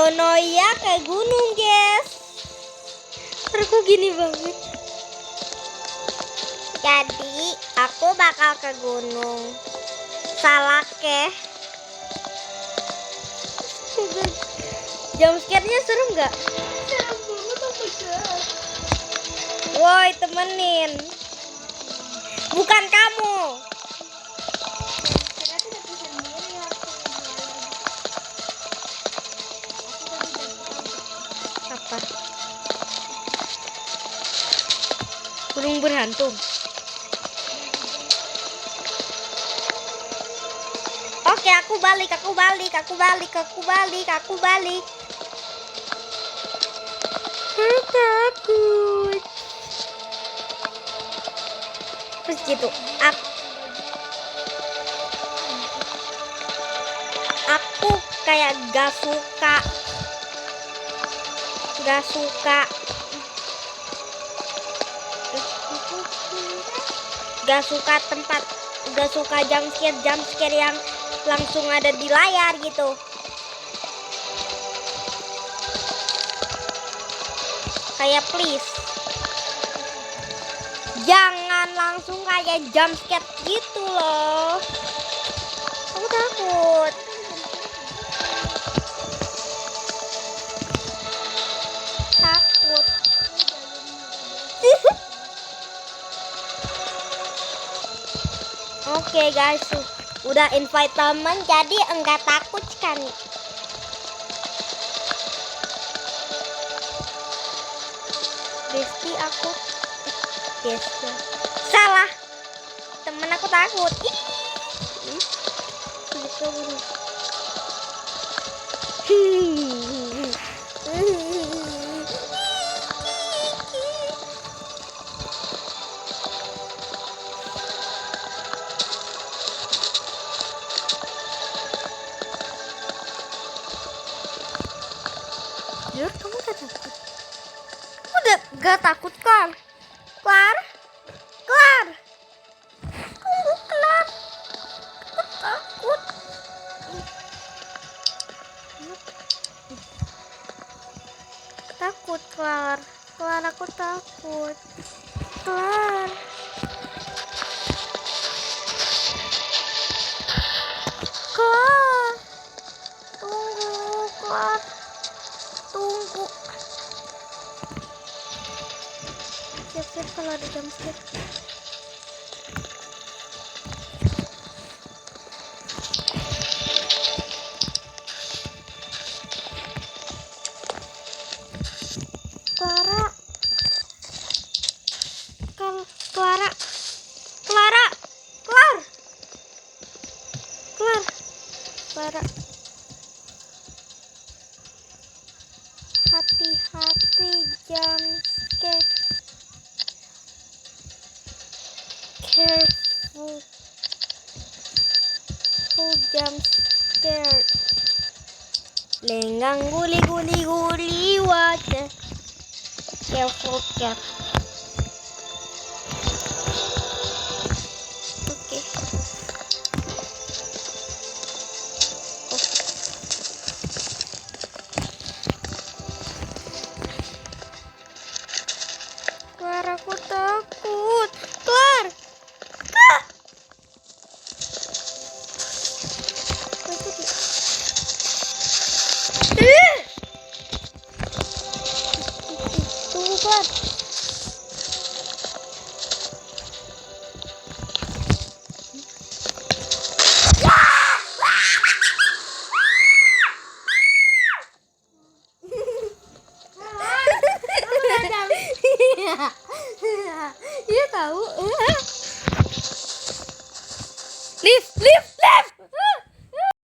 sono ya ke gunung, guys. Aku gini banget. Jadi aku bakal ke gunung Salake. Jump scare-nya serem nggak? Serem banget apa enggak? Woi, temenin. Bukan kamu. Saya tidak bisa sendiri aku Apa? Burung berhantu. Oke, aku balik. Aku takut. Terus gitu. Aku kayak gak suka jump scare yang langsung ada di layar gitu. Kayak please jangan langsung kayak jump scare gitu loh. Aku takut. Oke guys, udah invite teman jadi enggak takut kan? Besti aku, besti. Salah, temen aku takut. Jujur, kamu gak takut? Kamu udah gak takut kan? Kelar? Tunggu kelar. Aku takut. Takut kelar. Aku takut. Kelar. Tunggu kelar. Tunggu. Siap-siap kalau ada jam skip. Clara. Hati-hati jam skip. Careful. Jam scare. Lenggang guli wajah. Careful. Oke. Clara, aku takut. Clara. Tunggu, Clara. Iya tahu. Lift.